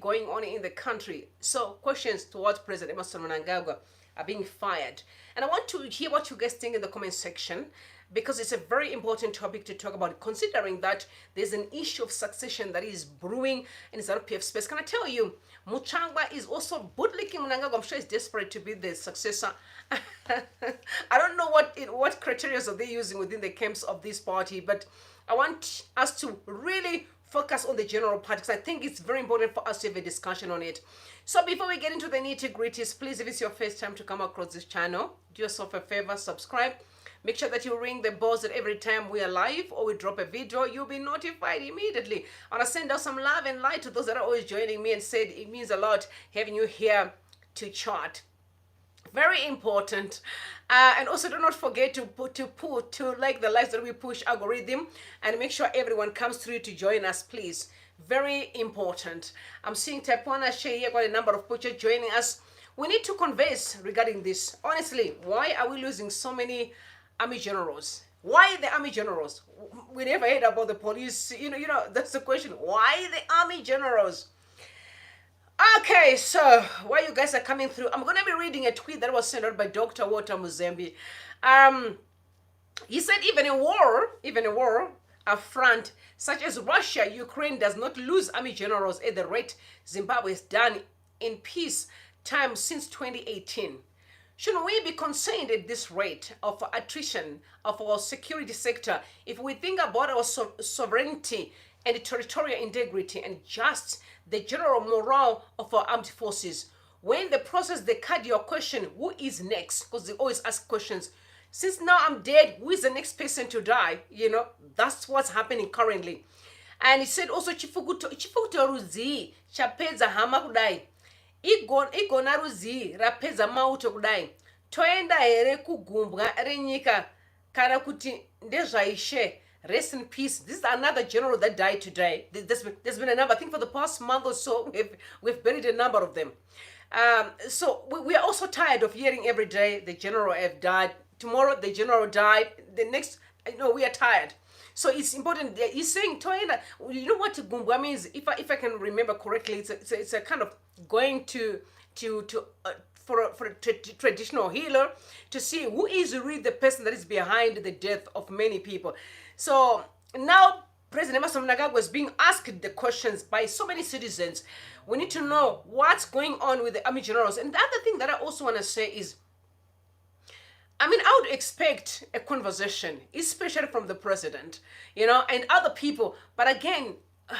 going on in the country. So questions towards President Emerson Mnangagwa are being fired. And I want to hear what you guys think in the comment section, because it's a very important topic to talk about, considering that there's an issue of succession that is brewing in ZANU-PF space. Can I tell you, Muchangwa is also bootlicking Mnangagwa. I'm sure he's desperate to be the successor. I don't know what criteria are they using within the camps of this party, but I want us to really focus on the general part, because I think it's very important for us to have a discussion on it. So before we get into the nitty-gritties, please, if it's your first time to come across this channel, do yourself a favor, subscribe. Make sure that you ring the bells that every time we are live or we drop a video, you'll be notified immediately. I want to send out some love and light to those that are always joining me and said it means a lot having you here to chat. Very important. And also do not forget to like the likes that we push algorithm, and make sure everyone comes through to join us, please. Very important. I'm seeing Tapwana Shea here, quite a number of people joining us. We need to converse regarding this. Honestly, why are we losing so many army generals? Why the army generals? We never heard about the police. You know, that's the question. Why the army generals? Okay, so while you guys are coming through, I'm going to be reading a tweet that was sent out by Dr. Walter Muzembe. He said, even a war, a front such as Russia, Ukraine does not lose army generals at the rate Zimbabwe has done in peace time since 2018. Shouldn't we be concerned at this rate of attrition of our security sector if we think about our sovereignty and territorial integrity and just the general morale of our armed forces? When they process the cardio question, who is next? Because they always ask questions. Since now I'm dead, who is the next person to die? You know, that's what's happening currently. And he said also, Chipfukuto rudzii, chapedza, hama, kudai. IGona rudzii, rapedza, mauto, kudai. Toenda here kuGumbwa, reNyika, kana kuti ndezvaIshe. Rest in peace. This is another general that died today. There's been a number. I think for the past month or so, we've buried a number of them. So we are also tired of hearing every day the general have died. Tomorrow the general died. The next, we are tired. So it's important. He's saying Toenda. You know what kuGumbwa means? If I can remember correctly, it's a kind of going for a traditional healer to see who is really the person that is behind the death of many people. So now President Emerson Mnangagwa is being asked the questions by so many citizens. We need to know what's going on with the army generals. And the other thing that I also want to say is, I would expect a conversation, especially from the president, and other people. But again,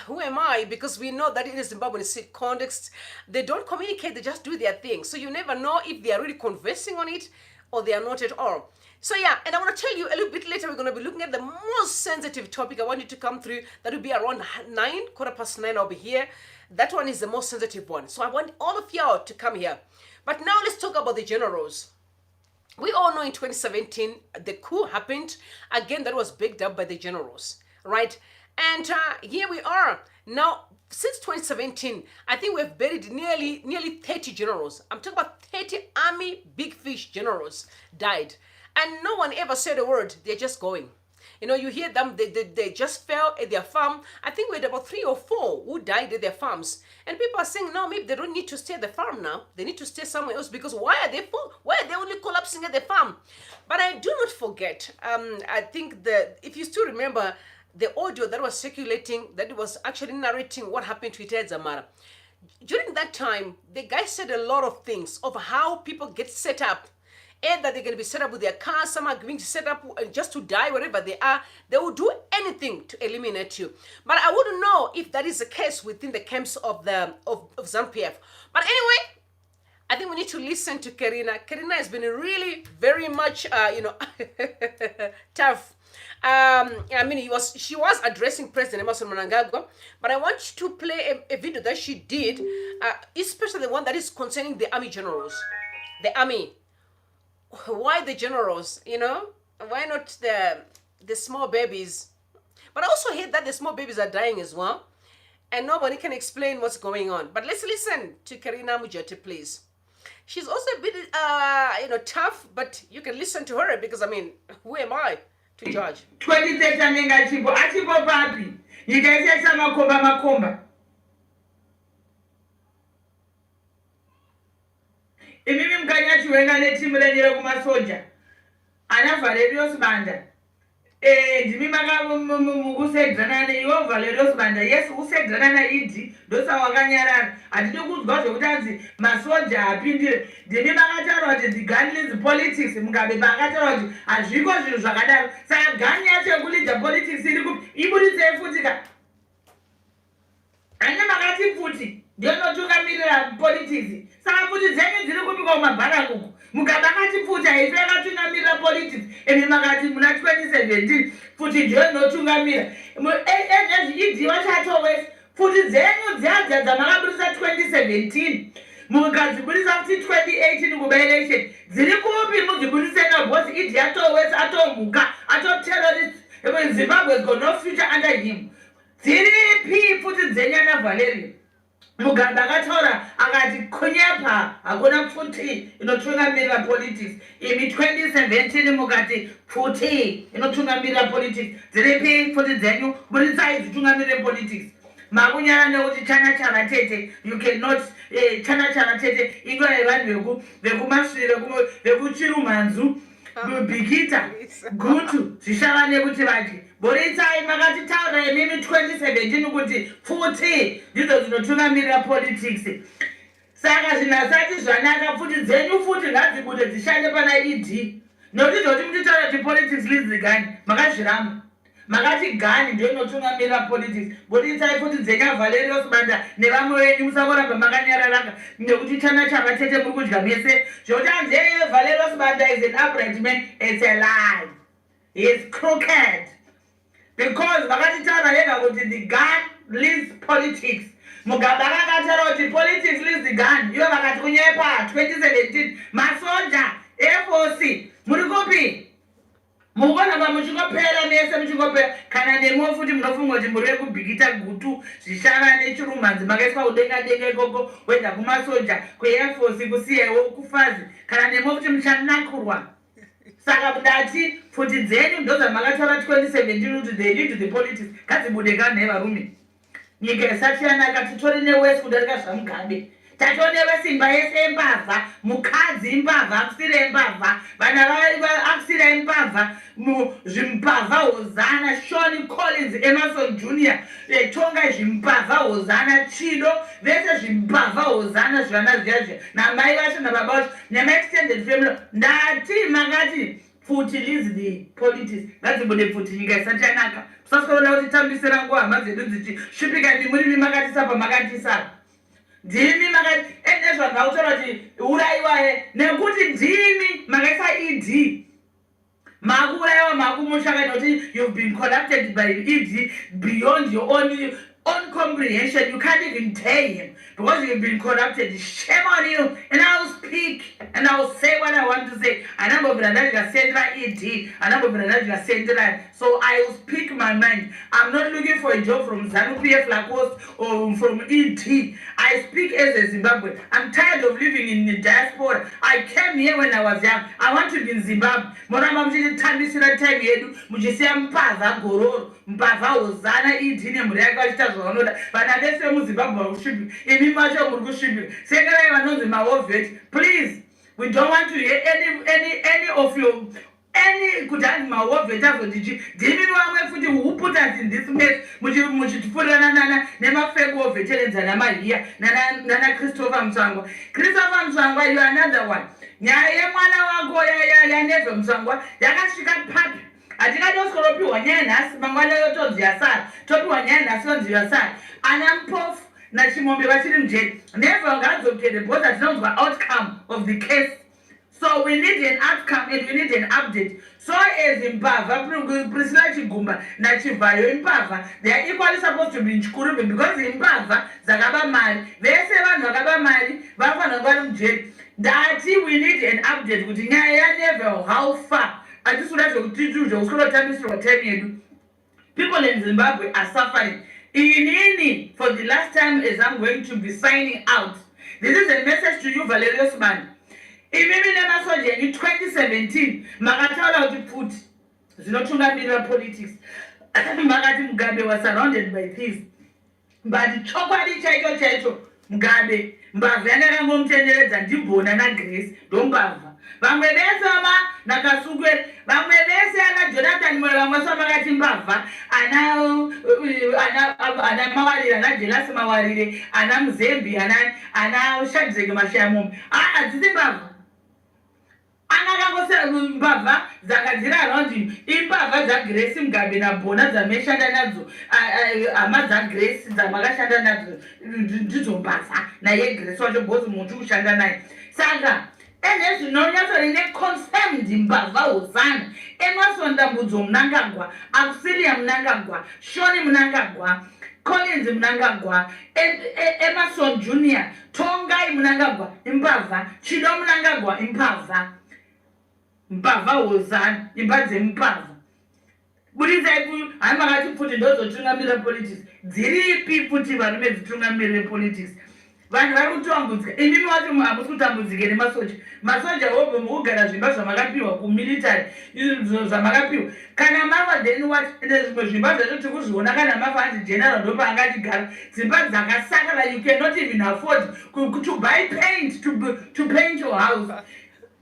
who am I? Because we know that in the Zimbabwean context, they don't communicate, they just do their thing. So you never know if they are really conversing on it or they are not at all. So yeah, and I want to tell you a little bit later, we're going to be looking at the most sensitive topic. I want you to come through. That will be around 9:15. I'll be here. That one is the most sensitive one. So I want all of y'all to come here. But now let's talk about the generals. We all know in 2017, the coup happened. Again, that was backed up by the generals, right? And here we are. Now, since 2017, I think we've buried nearly 30 generals. I'm talking about 30 army big fish generals died. And no one ever said a word. They're just going. You hear them, they just fell at their farm. I think we had about 3 or 4 who died at their farms. And people are saying, no, maybe they don't need to stay at the farm now. They need to stay somewhere else, because why are they only collapsing at the farm? But I do not forget, I think that if you still remember the audio that was circulating, that was actually narrating what happened to Itedzamara. During that time, the guy said a lot of things of how people get set up. And that they're going to be set up with their cars. Some are going to set up just to die wherever they are. They will do anything to eliminate you. But I wouldn't know if that is the case within the camps of ZANU-PF. But anyway, I think we need to listen to Karina. Karina has been really very much, tough. She was addressing President Emerson Mnangagwa, but I want you to play a video that she did, especially the one that is concerning the army generals. The army. Why the generals, Why not the small babies? But I also hear that the small babies are dying as well, and nobody can explain what's going on. But let's listen to Karina Mujete, please. She's also a bit, tough, but you can listen to her because, who am I to judge? 2030 papi. You guys say some makomba. chiwenga netimu renyere kumasoja ana Valerius Banda ndimi mukusedzana neiwo Valerius Banda yes usedzana naidi ndosa wakanyarara hatidi kudzwa zvokuti anzi masoja apindire ndimi makataura kuti the gun politics mugabe pakataura kuti hazviko zvinhu zvakadaro saka gani yacho yekulidha politics iri ibuditsei futi ka ane makati futi ndinotungamirira politics saka futi dzenyu dziri kubikwa kumabharakuku mugabe akati futi haife akatungamirira politics emi makati muna 2017 futi ndinotungamira idiwa chatowese futi dzenyu dziadza dzamakabudisa 2017 mukadzibudisa kuti 2018 kubaelection dziri kupi mudzibudise nabhosi idi atowese atomhuka atoterrorist Zimbabwe has got no future under him dziripi futi dzenyana Valerio mugabe akataura akati kunyepa hakuna futi inotungamirira politics imi 2017 mukati futi inotungamirira politics dziripi futi dzenyu budisai dzitungamirire politics makunyara nekuti chana chavatete you cannot chana chavatete indo yevanhu vekumasvire vekuchirumanzu bhikita gutu zvichava nekuti vadye boritsai makatitaura imimi 2017 kuti futi ndidzo dzinotungamirira politics saka zvinhu asati zvanaka futi dzenyu futi ngadzibude dzishande pana id nokuti zoti mutitaura kuti politics lizigani makazviramba makati gani ndio inotungamirira politics boditsai futi dzenya Valerius Banda nevamwe venyu musakoramba makanyararaka nekuti chana chavatete muri kudya mese zvokuti anzi Valerius Banda is an upright man. It's a lie. He is crooked because vakatitaura yega kuti the gun leads politics mugabe akataura kuti politics leads the gun ivo vakati kunyepa 2017 masoja FOC muri kupi mukonamba muchingopera mese muchingopera kana nemwe futi munofunga kuti muri kubhikita gutu zvishava nechirumanzi makaiswa kudenga denga ikoko wenda kumasoja kuairforce kusiyewo kufazi kana nemwe futi muchanakurwa saka kudati futi dzenyu ndozvamakataura 2017 kuti they lead the politics ngadzibude kani nevarume nyika isati yanaka titori newest kudarika zvamugabe tatone vesimba yese embavha mukadzi imbavha akusira embavha vana akusira embavha zvimbavha hozana Sean Collins Emerson Jr tonga zvimbavha hozana Chido vese zvimbavha hozana zvana zviya namai vacho nababa vacho nemaextended family ndati makati futi leads the politics ngadzibude futi nyika isati yanaka kusasikaona kuti tambisira nguva hama dzedu dzichishupika ndimurimi makatisapa makatisapa ndimi makati endezva ndakutaura kuti uraiwaye nekuti ndimi makaisa id makuuraiwa makumushaka nekuti you've been corrupted by id beyond your own comprehension. You can't even tell him because you've been corrupted. Shame on you. And I'll speak and I'll say what I want to say. So I will speak my mind. I'm not looking for a job from ZANU-PF Lacoste or from ET. I speak as a Zimbabwean. I'm tired of living in the diaspora. I came here when I was young. I want to be in Zimbabwe. Mpava hozana idhine muri yakachita zvavanoda vana vese muZimbabwe vari kusvibira imi macho muri kusvibira sekerai vanonzi maovheti. Please, we don't want to hear any of you kuti hanzi maovheti azodii ndimi vamwe futi who put us in this mess muchitipfurirana nemafake ovheti enzana mahiya nana Christopher Mtsvangwa. Christopher Mtsvangwa, you are another one. Nyaya yemwana wako yaneve Mtsvangwa yakasvika papi hatingadosoropiwa nyaya nhasi mangwana yotonzi yasara topiwa nyaya nhasi yonzi yasara ana mupofu nachimombe vachiri mujeri never ngadzokere because hatinonzwa outcome of the case. So we need an outcome and we need an update. So as Impava, Priscilla Chigumba, Nachivayo Impava, they are equally supposed to be in Chikurubi because Impava, Zagaba Mali, Vesevan Zagaba Mali, Vafanagan Jet. That we need an update with Nyaya never how far. I just would like to teach you, people in Zimbabwe are suffering. For the last time, as I'm going to be signing out, this is a message to you, Valerius Banda. In 2017, Makataura to put Zinotungamirira politics. Makati Mugabe was surrounded by thieves. But Chopadi Chaito, Mugabe mbavha yakakangomutenderedza ndibhona naGrace ndombavha vamwe vese nakasukwe vamwe vese ana Jonathan mwe vamwe samakati mbavha ana mawarire ana Jelasi mawarire ana Muzembi ana Shadrack Mashayamombe hadzisi mbavha anakangosera mbavha dzakadzira around imbavha dzaGrace Mugabe nabhona dzameshanda nadzo hama dzaGrace dzamakashanda nadzo ndidzo mbavha naye Grace wacho bhozi muntu kushanda naye saka enezvinonyatsori neconfirmed mbavha hosana emasondambudzo Mnangagwa Auxilia Mnangagwa Shoni Mnangagwa Collins Mnangagwa Emerson Junior Tongai Mnangagwa imbavha Chido Mnangagwa imbavha mbavha hosana imba dzembavha burizai hamakati futi ndozotungamira politics dziripi futi varume dzitungamirire politics vanhu vari kutambudzika imimi wacho hamusi kutambudzike nemasoja wobve mukugara zvimba zvamakapiwa kumilitary izvo zvamakapiwa kana mafa then what nezvimwe zvimba zvacho tiri kuzviona kana mafa anti general ndopaangachigara dzimba dzakasakara you cannot even afford to buy paint to paint your house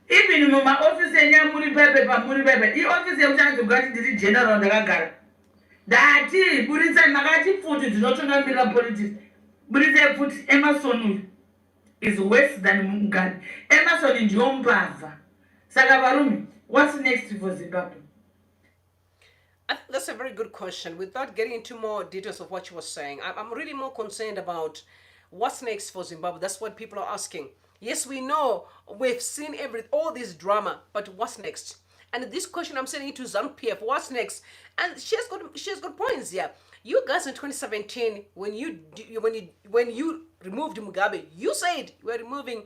even mumaofisi enyamuri pepe pamuri pepe iofisi yekuchanzi kukati ndiri general ndakagara ndati burisai makati futi dzinotungamirira politics burisai futi Emerson uyu is worse than Mugabe Emerson ndiyo mbavha saka varume what's next for Zimbabwe? I think that's a very good question. Without getting into more details of what you were saying, I'm really more concerned about what's next for Zimbabwe. That's what people are asking. Yes, we know we've seen all this drama, but what's next? And this question I'm sending to ZANU-PF, what's next? And she has got points here. You guys in 2017, when you removed Mugabe, you said you were removing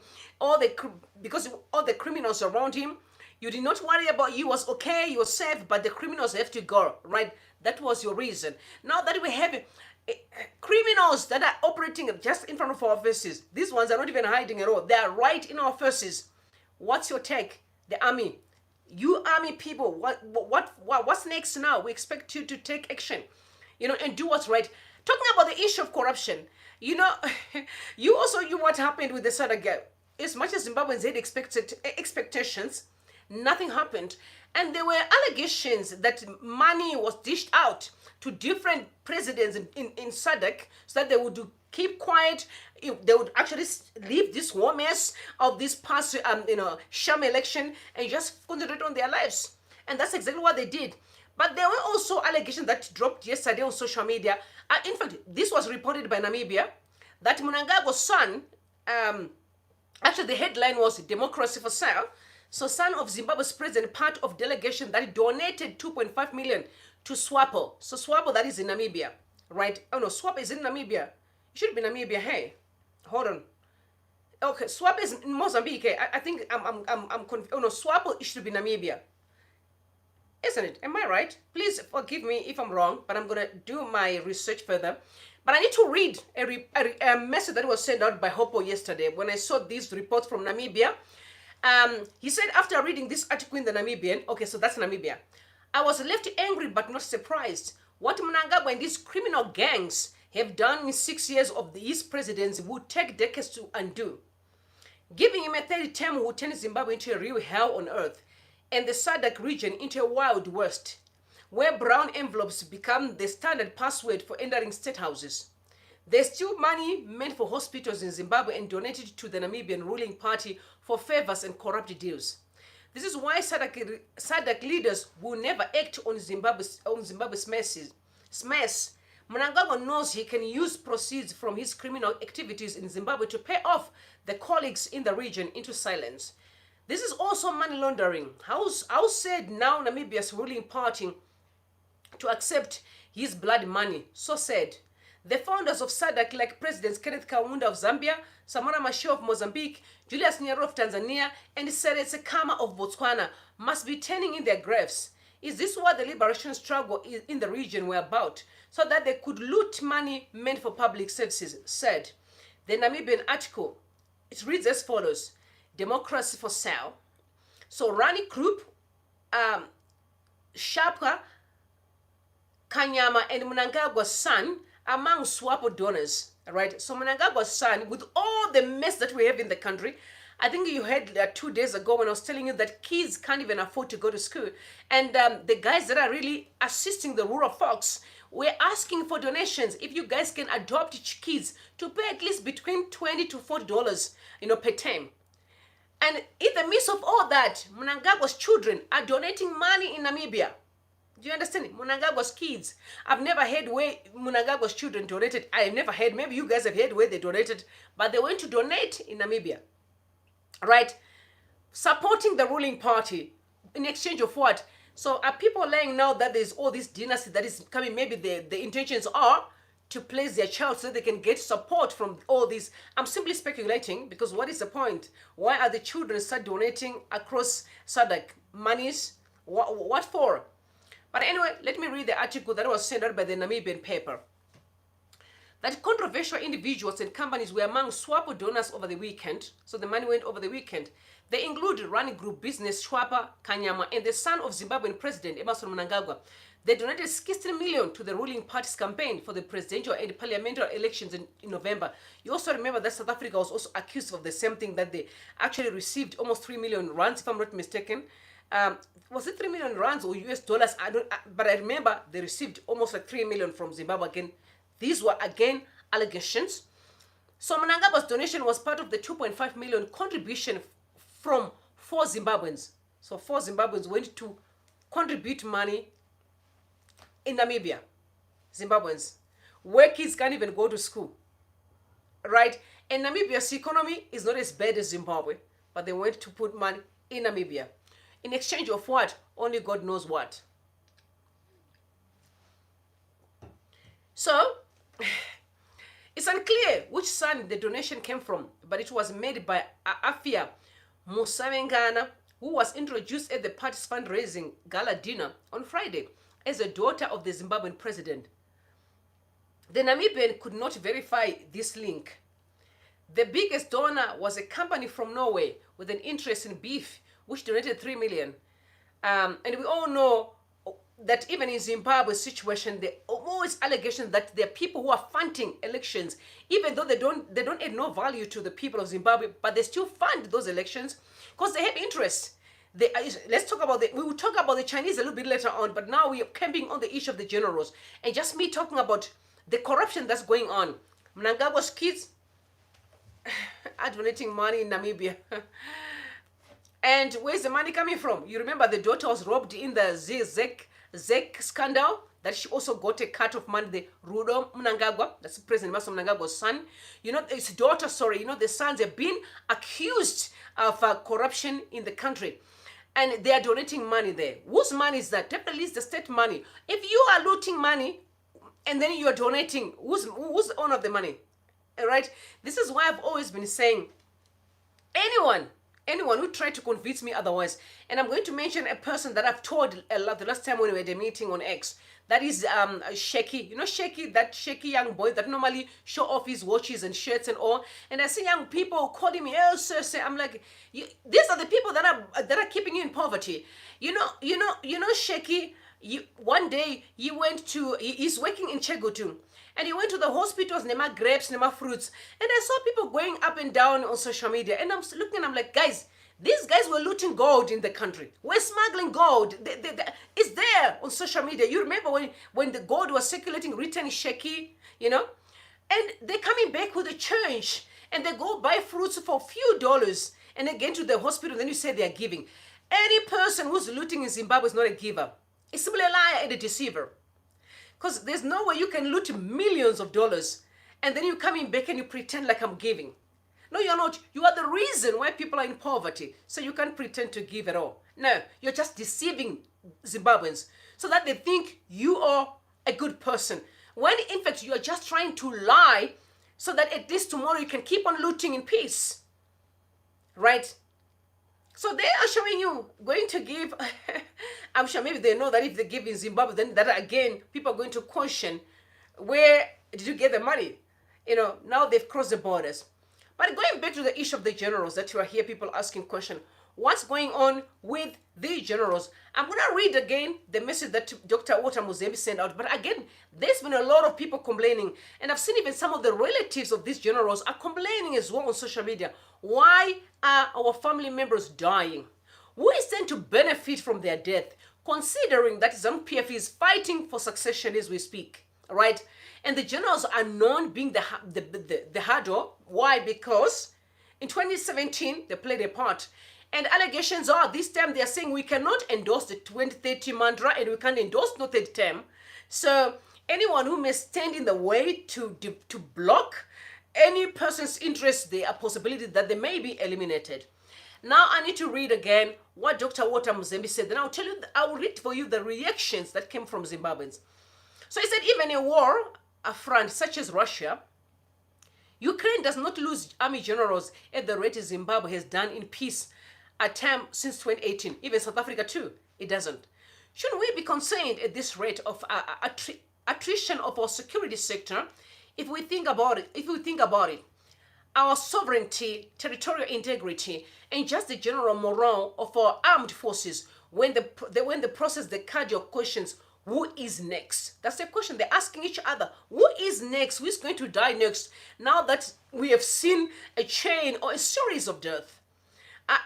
because all the criminals around him. You did not worry about you was okay, you were safe, but the criminals have to go, right? That was your reason. Now that we have criminals that are operating just in front of our faces, these ones are not even hiding at all. They are right in our faces. What's your take? The army, you army people, what's next now? We expect you to take action, and do what's right. Talking about the issue of corruption, you what happened with the SADC guy. As much as Zimbabweans had expectations, nothing happened. And there were allegations that money was dished out to different presidents in SADC so that they would keep quiet. They would actually leave this war mess of this past, sham election and just concentrate on their lives. And that's exactly what they did. But there were also allegations that dropped yesterday on social media. In fact, this was reported by Namibia, that Mnangagwa's son, actually the headline was Democracy for Sale. So son of Zimbabwe's president, part of delegation that donated 2.5 million to SWAPO. So SWAPO, that is in Namibia, right? Oh no, SWAPO is in Namibia. It should be Namibia. Hey, hold on. Okay, SWAPO is in Mozambique. I think I'm confused. Oh no, SWAPO, it should be Namibia. Isn't it? Am I right? Please forgive me if I'm wrong, but I'm going to do my research further. But I need to read a message that was sent out by Hopo yesterday when I saw this report from Namibia. He said after reading this article in the Namibian, okay, so that's Namibia, I was left angry but not surprised. What Mnangagwa and these criminal gangs have done in 6 years of these presidents would take decades to undo. Giving him a third term would turn Zimbabwe into a real hell on earth and the SADC region into a wild west, where brown envelopes become the standard password for entering state houses. There's still money meant for hospitals in Zimbabwe and donated to the Namibian ruling party for favors and corrupt deals. This is why SADC leaders will never act on Zimbabwe's mess. Mnangagwa knows he can use proceeds from his criminal activities in Zimbabwe to pay off the colleagues in the region into silence. This is also money laundering. How said now Namibia's ruling party to accept his blood money? So said. The founders of SADC, like Presidents Kenneth Kaunda of Zambia, Samora Machel of Mozambique, Julius Nyerere of Tanzania, and Seretse Khama of Botswana, must be turning in their graves. Is this what the liberation struggle in the region were about? So that they could loot money meant for public services, said. The Namibian article, it reads as follows. Democracy for sale. So Rani Krupp, Shapka, Kanyama, and Mnangagwa's son among SWAPO donors, right? So Mnangagwa's son, with all the mess that we have in the country, I think you heard 2 days ago when I was telling you that kids can't even afford to go to school. And the guys that are really assisting the rural folks, we're asking for donations. If you guys can adopt kids to pay at least between $20 to $40, per term. And in the midst of all that, Mnangagwa's children are donating money in Namibia. Do you understand? Mnangagwa's kids. I've never heard where Mnangagwa's children donated. I've never heard. Maybe you guys have heard where they donated. But they went to donate in Namibia. Right? Supporting the ruling party in exchange of what? So are people laying now that there's all this dynasty that is coming? Maybe the intentions are to place their child so they can get support from all these. I'm simply speculating, because what is the point? Why are the children start donating across SADC monies? What for? But anyway, let me read the article that was sent out by the Namibian paper. That controversial individuals and companies were among SWAPO donors over the weekend. So the money went over the weekend. They include running group business Shwapa Kanyama and the son of Zimbabwean President Emmerson Mnangagwa. They donated 16 million to the ruling party's campaign for the presidential and parliamentary elections in November. You also remember that South Africa was also accused of the same thing, that they actually received almost 3 million rands, if I'm not mistaken. Was it 3 million rands or US dollars? But I remember they received almost like 3 million from Zimbabwe again. These were again allegations. So Mnangagwa's donation was part of the 2.5 million contribution from 4 Zimbabweans. So 4 Zimbabweans went to contribute money in Namibia. Zimbabweans, where kids can't even go to school. Right? And Namibia's economy is not as bad as Zimbabwe, but they went to put money in Namibia. In exchange of what? Only God knows what. So, it's unclear which son the donation came from, but it was made by Afia Musavengana, who was introduced at the party's fundraising gala dinner on Friday as a daughter of the Zimbabwean president. The Namibian could not verify this link. The biggest donor was a company from Norway with an interest in beef, which donated 3 million. And we all know that even in Zimbabwe's situation, there are always allegations that there are people who are funding elections, even though they don't add no value to the people of Zimbabwe, but they still fund those elections because they have interest. Let's talk about we will talk about the Chinese a little bit later on, but now we are camping on the issue of the generals and just me talking about the corruption that's going on. Mnangagwa's kids are donating money in Namibia. And where's the money coming from? You remember the daughter was robbed in the Zek scandal, that she also got a cut of money. The Rudo Mnangagwa, that's President Emmerson Mnangagwa's son. His daughter, the sons have been accused of corruption in the country. And they are donating money there. Whose money is that? Definitely it's the state money. If you are looting money and then you are donating, who's the owner of the money? All right? This is why I've always been saying, anyone who tried to convince me otherwise, and I'm going to mention a person that I've told a lot the last time when we had a meeting on X. That is Shaky. Shaky, that Shaky young boy that normally show off his watches and shirts and all. And I see young people calling me, oh, sir. I'm like, these are the people that are keeping you in poverty. Shaky. One day he's working in Chegutu. And he went to the hospitals, nema grapes, nema fruits. And I saw people going up and down on social media. And I'm looking and I'm like, guys, these guys were looting gold in the country. We're smuggling gold. It's there on social media. You remember when the gold was circulating, written Shaky, And they're coming back with a change. And they go buy fruits for a few dollars. And again to the hospital, then you say they're giving. Any person who's looting in Zimbabwe is not a giver. It's simply a liar and a deceiver. Because there's no way you can loot millions of dollars and then you're coming back and you pretend like I'm giving. No, you're not. You are the reason why people are in poverty. So you can't pretend to give at all. No, you're just deceiving Zimbabweans so that they think you are a good person. When in fact you are just trying to lie so that at least tomorrow you can keep on looting in peace. Right? So they are showing you going to give. I'm sure maybe they know that if they give in Zimbabwe, then that again, people are going to question, where did you get the money? Now they've crossed the borders. But going back to the issue of the generals that you are here, people asking question, what's going on with the generals. I'm going to read again the message that Dr. Walter Muzembe sent out. But again, there's been a lot of people complaining. And I've seen even some of the relatives of these generals are complaining as well on social media. Why are our family members dying? Who is then to benefit from their death? Considering that ZANU-PF is fighting for succession as we speak, right? And the generals are known being the hardware. Why? Because in 2017, they played a part. And allegations are, this time they are saying we cannot endorse the 2030 mantra and we can't endorse no third term. So anyone who may stand in the way to block any person's interest, there are possibilities that they may be eliminated. Now I need to read again what Dr. Walter Muzembe said. Then I will read for you the reactions that came from Zimbabweans. So he said, even a war, a front such as Russia, Ukraine does not lose army generals at the rate Zimbabwe has done in peace at time since 2018. Even South Africa too, it doesn't. Shouldn't we be concerned at this rate of attrition of our security sector? If we think about it, our sovereignty, territorial integrity, and just the general morale of our armed forces, when they process the cardiac questions, who is next? That's the question they're asking each other. Who is next? Who is going to die next? Now that we have seen a chain or a series of deaths.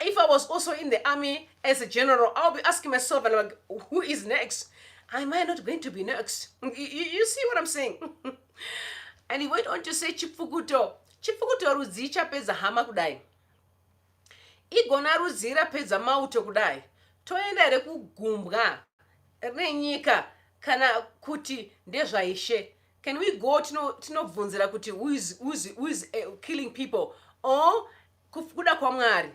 If I was also in the army as a general, I'll be asking myself, and like, who is next? Am I not going to be next? You see what I'm saying? And he went on to say, Chipfukuto rudzii chapedza hama kudai. IGona rudzii rapedza mauto kudai. Toenda kuGumbwa, reNyika, kana kuti ndezvaIshe. Can we go tinobvunzira kuti who is killing people? Or kufukuda kwa Mwari?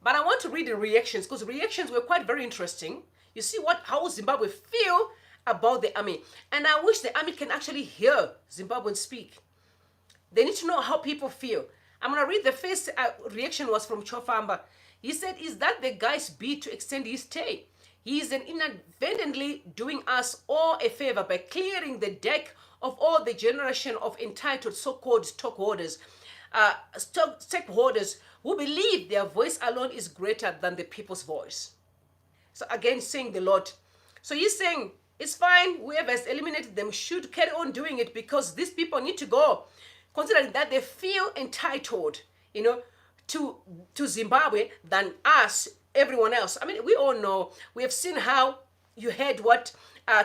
But I want to read the reactions because reactions were quite very interesting. You see how Zimbabwe feel about the army. And I wish the army can actually hear Zimbabweans speak. They need to know how people feel. I'm going to read the first reaction was from Chofamba. He said, is that the guy's bid to extend his stay? He is inadvertently doing us all a favor by clearing the deck of all the generation of entitled so-called stakeholders who believe their voice alone is greater than the people's voice. So again, saying the Lord. So he's saying, it's fine, whoever has eliminated them should carry on doing it because these people need to go. Considering that they feel entitled, to Zimbabwe than us, everyone else. I mean, we all know, we have seen how you heard what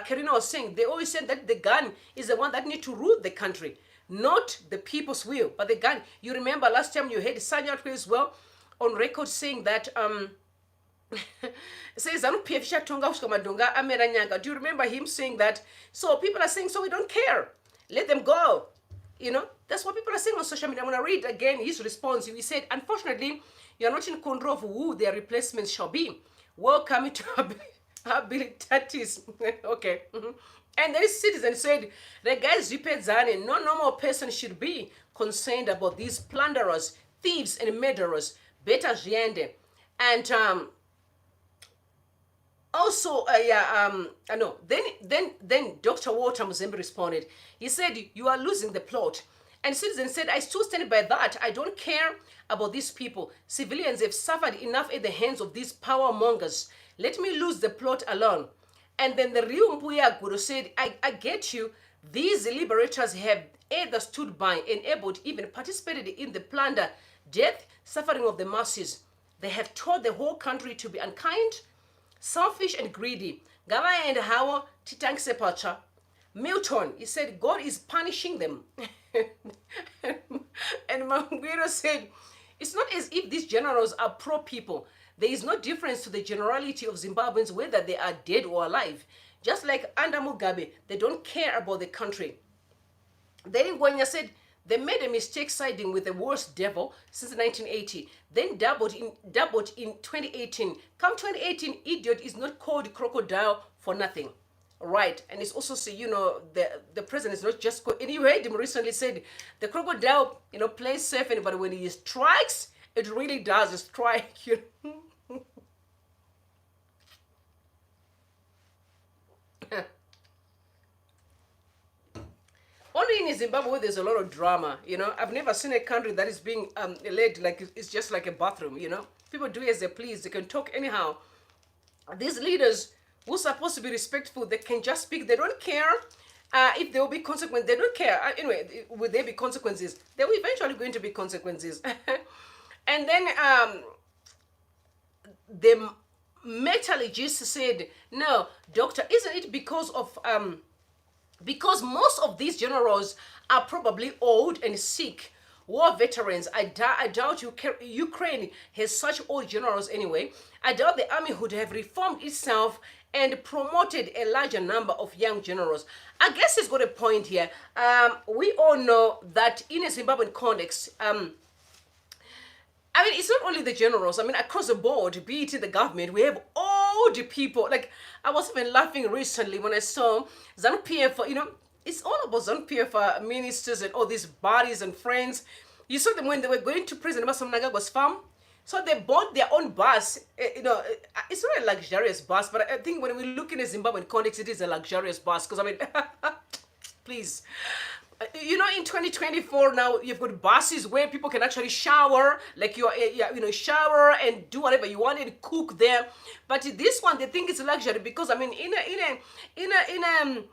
Karina was saying. They always said that the gun is the one that needs to rule the country, not the people's will, but the gun. You remember last time you heard Sanyatwe as well on record saying that, says, do you remember him saying that? So people are saying, so we don't care. Let them go. That's what people are saying on social media. I'm going to read again his response. He said, unfortunately, you are not in control of who their replacements shall be. Welcome to habilitatis. Okay. And this citizen said, the guys rapedza, no normal person should be concerned about these plunderers, thieves, and murderers. Better ziende. And also, Then Dr. Walter Muzembe responded. He said, you are losing the plot. And citizen said, I still stand by that. I don't care about these people. Civilians have suffered enough at the hands of these power mongers. Let me lose the plot alone. And then the real Mbuya Guru said, I get you. These liberators have either stood by, enabled, even participated in the plunder, death, suffering of the masses. They have taught the whole country to be unkind, selfish, and greedy. Gava and Hawa titankse pacha. Milton, he said, God is punishing them. And Mangwiro said, it's not as if these generals are pro-people. There is no difference to the generality of Zimbabweans whether they are dead or alive. Just like under Mugabe, they don't care about the country. Then IGona said, they made a mistake siding with the worst devil since 1980, then doubled in 2018. Come 2018, idiot is not called crocodile for nothing. Right, and it's also, the president is not just, and you heard him recently said, the crocodile, plays safe, but when he strikes, it really does strike you. Only in Zimbabwe there's a lot of drama, I've never seen a country that is being led like it's just like a bathroom, People do as they please. They can talk anyhow. These leaders who are supposed to be respectful, they can just speak. They don't care if there will be consequences. They don't care. Anyway, will there be consequences? There will eventually going to be consequences. And then the metallurgist said, no, doctor, isn't it because of because most of these generals are probably old and sick, war veterans. I doubt Ukraine has such old generals anyway. I doubt the army would have reformed itself and promoted a larger number of young generals. I guess he's got a point here. We all know that in a Zimbabwean context, it's not only the generals. Across the board, be it in the government, we have old people. Like, I was even laughing recently when I saw ZANU-PF, it's all about ZANU-PF ministers and all these buddies and friends. You saw them when they were going to President Mnangagwa's farm. So they bought their own bus. It's not a luxurious bus, but I think when we look in a Zimbabwean context, it is a luxurious bus. Because, please. In 2024 now, you've got buses where people can actually shower, like shower and do whatever you want and cook there. But this one, they think it's a luxury because in a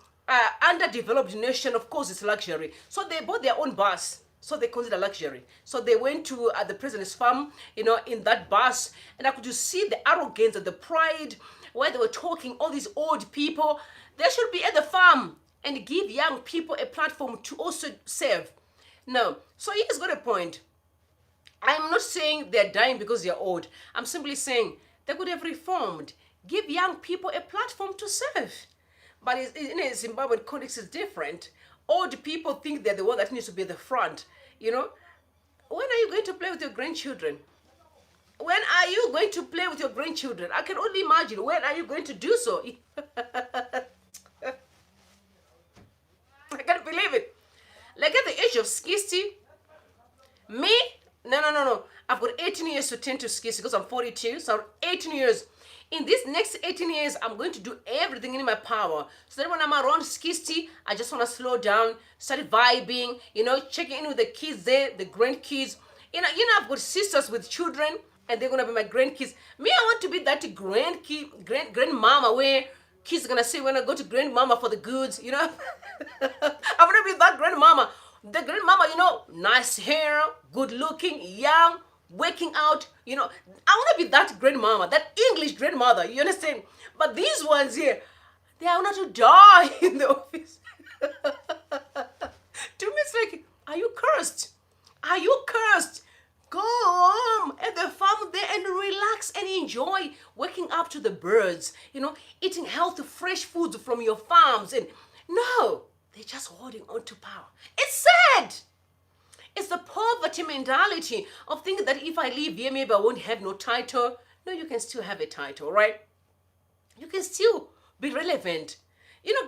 underdeveloped nation, of course, it's luxury. So they bought their own bus. So they consider luxury. So they went to the president's farm, in that bus, and I could just see the arrogance and the pride where they were talking. All these old people, they should be at the farm and give young people a platform to also serve. No. So he's got a point. I'm not saying they're dying because they're old. I'm simply saying they could have reformed. Give young people a platform to serve. But in a Zimbabwean context, it's different. Old people think they're the one that needs to be at the front. When are you going to play with your grandchildren? When are you going to play with your grandchildren? I can only imagine. When are you going to do so? I can't believe it. Like at the age of 60, me? No. I've got 18 years to turn to 60 because I'm 42. So 18 years. In these next 18 years, I'm going to do everything in my power. So that when I'm around 60, I just want to slow down, start vibing, checking in with the kids there, the grandkids. I've got sisters with children, and they're going to be my grandkids. Me, I want to be that grandmama where kids are going to say when I go to grandmama for the goods, I want to be that grandmama. The grandmama, nice hair, good looking, young, working out, I want to be that grandmama, that English grandmother, you understand? But these ones here, they are not to die in the office. To me, it's like, are you cursed? Are you cursed? Go home at the farm there and relax and enjoy waking up to the birds, eating healthy, fresh foods from your farms. And no, they're just holding on to power. It's sad. It's the poverty mentality of thinking that if I leave here, maybe I won't have no title. No, you can still have a title, right? You can still be relevant.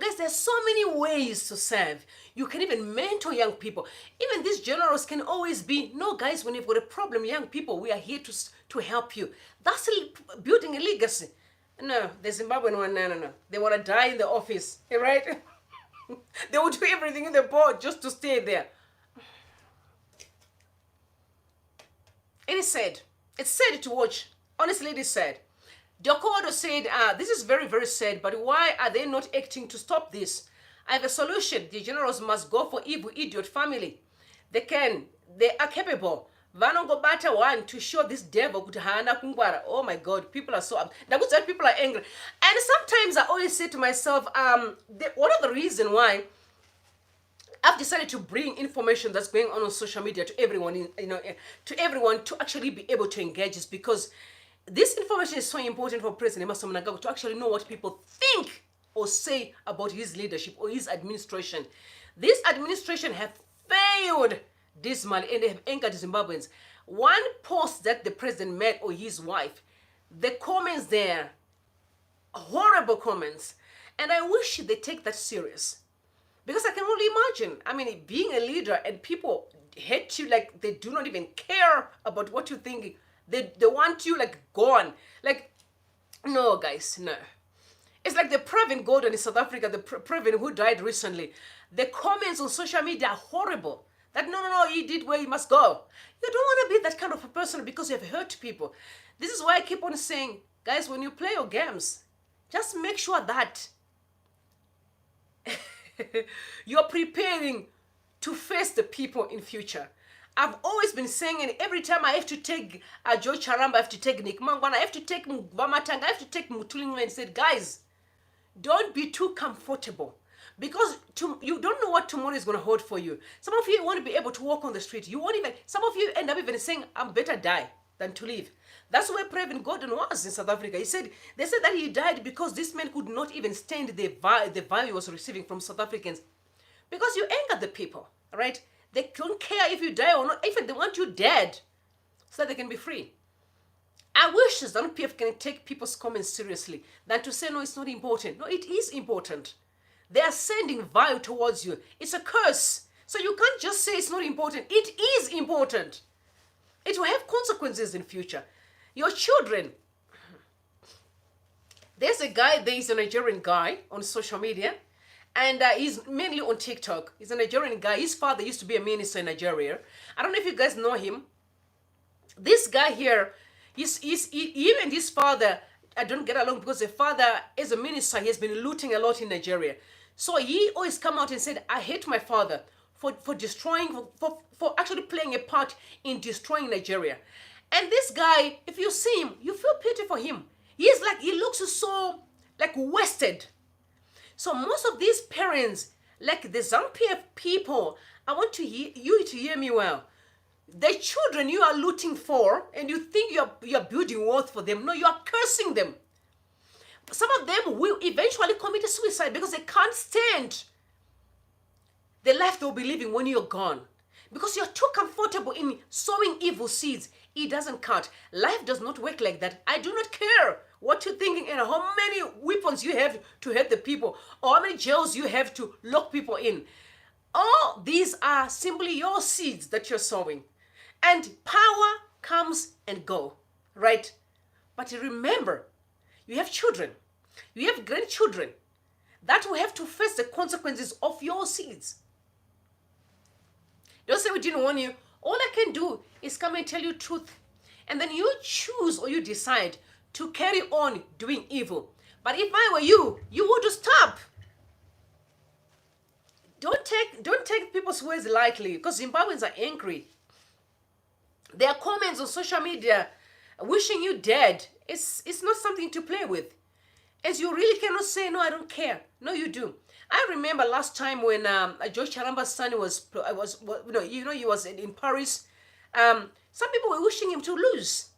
Guys, there's so many ways to serve. You can even mentor young people. Even these generals can always be, no, guys, when you've got a problem, young people, we are here to help you. That's building a legacy. No, the Zimbabwean one, no. They want to die in the office, right? They will do everything in the board just to stay there. It is sad. It's sad to watch. Honestly, it is sad. Dokodo said, this is very, very sad, but why are they not acting to stop this? I have a solution. The generals must go for evil idiot family. They are capable. Vanongobata one to show this devil kutahana kungwara. Oh my God, people are so people are angry. And sometimes I always say to myself, one of the reasons why I've decided to bring information that's going on social media to everyone, to everyone to actually be able to engage is because this information is so important for President Mnangagwa to actually know what people think or say about his leadership or his administration. This administration have failed dismally and they have angered Zimbabweans. One post that the president made or his wife, the comments there, horrible comments. And I wish they take that serious. Because I can only imagine, being a leader and people hate you like they do not even care about what you think. They want you like gone. Like, no, guys, no. It's like the Pravin Gordon in South Africa, the Pravin who died recently. The comments on social media are horrible. That no, he did where he must go. You don't want to be that kind of a person because you have hurt people. This is why I keep on saying, guys, when you play your games, just make sure that you're preparing to face the people in future. I've always been saying, and every time I have to take George Charamba, I have to take Nick Mangwana, I have to take Vamatanga, I have to take Mutulingwe and said, guys, don't be too comfortable. Because you don't know what tomorrow is going to hold for you. Some of you want to be able to walk on the street. You won't even, some of you end up even saying, I'm better die than to live. That's where Previn Gordon was in South Africa. They said that he died because this man could not even stand the value he was receiving from South Africans. Because you anger the people, right? They don't care if you die or not. Even they want you dead so that they can be free. I wish the ZANU-PF can take people's comments seriously than to say, no, it's not important. No, it is important. They are sending value towards you. It's a curse. So you can't just say it's not important. It is important. It will have consequences in future. Your children. There's a Nigerian guy on social media, and he's mainly on TikTok. He's a Nigerian guy. His father used to be a minister in Nigeria. I don't know if you guys know him. This guy here, he and his father, I don't get along because the father, as a minister, he has been looting a lot in Nigeria. So he always come out and said, I hate my father for destroying, for actually playing a part in destroying Nigeria. And this guy, if you see him, you feel pity for him. He looks so like wasted. So most of these parents, like the ZANU-PF people, I want you to hear me well. The children you are looting for, and you think you're building wealth for them. No, you are cursing them. Some of them will eventually commit suicide because they can't stand the life they'll be living when you're gone. Because you're too comfortable in sowing evil seeds. It doesn't count. Life does not work like that. I do not care what you're thinking and how many weapons you have to hurt the people, or how many jails you have to lock people in. All these are simply your seeds that you're sowing. And power comes and go, right? But remember, you have children, you have grandchildren that will have to face the consequences of your seeds. Don't say we didn't warn you. All I can do is come and tell you truth. And then you choose or you decide to carry on doing evil. But if I were you, you would stop. Don't take people's words lightly, because Zimbabweans are angry. Their comments on social media wishing you dead, it's not something to play with. As you really cannot say, no, I don't care. No, you do. I remember last time when George Charamba's son he was in Paris. Some people were wishing him to lose.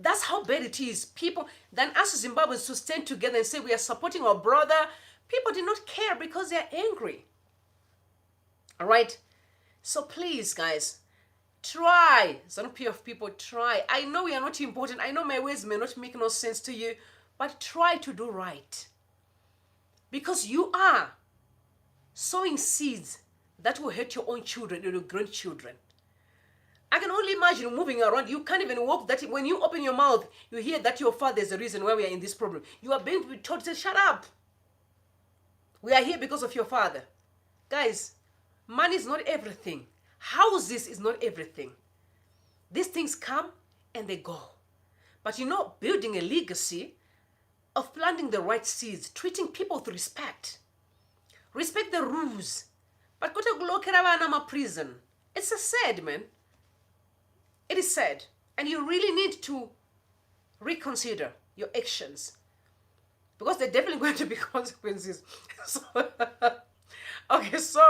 That's how bad it is. People, then us Zimbabweans to stand together and say we are supporting our brother. People did not care because they're angry. All right? So please, guys, try. ZANU-PF people, try. I know we are not important. I know my words may not make no sense to you, but try to do right. Because you are sowing seeds that will hurt your own children and your grandchildren. I can only imagine moving around. You can't even walk that. When you open your mouth, you hear that your father is the reason why we are in this problem. You are being told to shut up. We are here because of your father. Guys, money is not everything. Houses is not everything. These things come and they go. But building a legacy of planting the right seeds, treating people with respect. Respect the rules. But go to prison. It's a sad, man. It is sad. And you really need to reconsider your actions. Because there are definitely going to be consequences. Okay, so,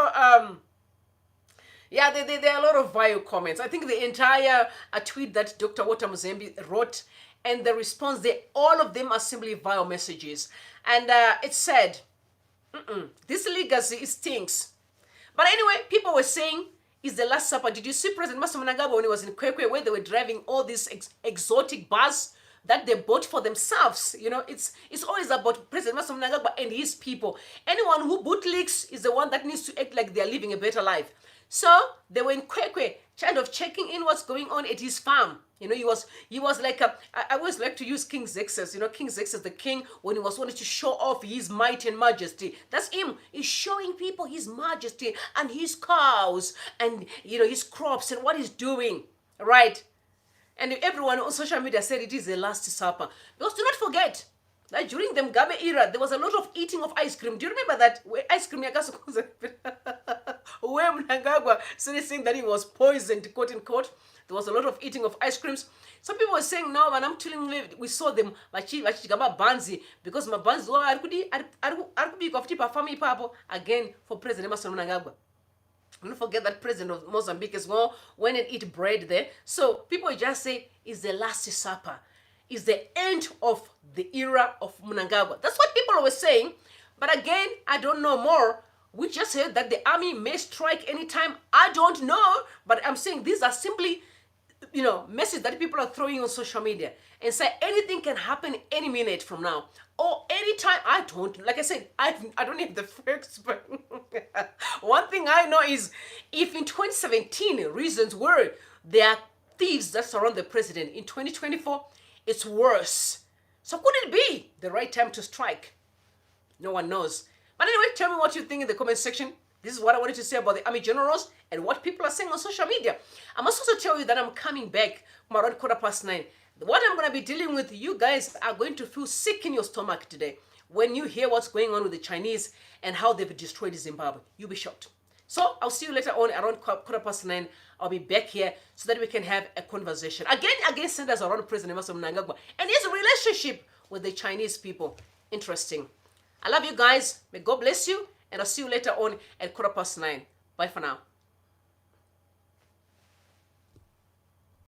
yeah, there are a lot of vile comments. I think the entire tweet that Dr. Walter Muzembe wrote and the response, all of them are simply vile messages. And it said, this legacy stinks. But anyway, people were saying, it's the Last Supper. Did you see President Mnangagwa when he was in Kwekwe, where they were driving all these exotic bus that they bought for themselves? It's always about President Mnangagwa and his people. Anyone who bootlegs is the one that needs to act like they're living a better life. So they were in Kwekwe kind of checking in what's going on at his farm. You know, he was like I always like to use King Xerxes. You know, King Xerxes, the king, when he was wanting to show off his might and majesty. That's him. He's showing people his majesty and his cows and, you know, his crops and what he's doing, right? And everyone on social media said it is the Last Supper. Because do not forget that during the Mugabe era, there was a lot of eating of ice cream. Do you remember that? Where ice cream, where Mnangagwa started saying that he was poisoned, quote unquote. There was a lot of eating of ice creams. Some people were saying, no, and I'm telling you, we saw them, banzi, because my banzi, again, for President Emerson Mnangagwa. Don't forget that president of Mozambique as well went and eat bread there. So people just say, it's the Last Supper. It's the end of the era of Mnangagwa. That's what people were saying. But again, I don't know more. We just heard that the army may strike anytime. I don't know. But I'm saying these are simply, you know, messages that people are throwing on social media and say anything can happen any minute from now or anytime. I don't, like I said, I don't have the facts, but one thing I know is if in 2017 reasons were there are thieves that surround the president, in 2024 it's worse. So could it be the right time to strike? No one knows. But anyway, tell me what you think in the comment section. This is what I wanted to say about the army generals and what people are saying on social media. I must also tell you that I'm coming back from around 9:15. What I'm going to be dealing with, you guys are going to feel sick in your stomach today when you hear what's going on with the Chinese and how they've destroyed Zimbabwe. You'll be shocked. So I'll see you later on around 9:15. I'll be back here so that we can have a conversation. Again, centers around President Emerson Mnangagwa and his relationship with the Chinese people. Interesting. I love you guys. May God bless you. And I'll see you later on at 9:15. Bye for now.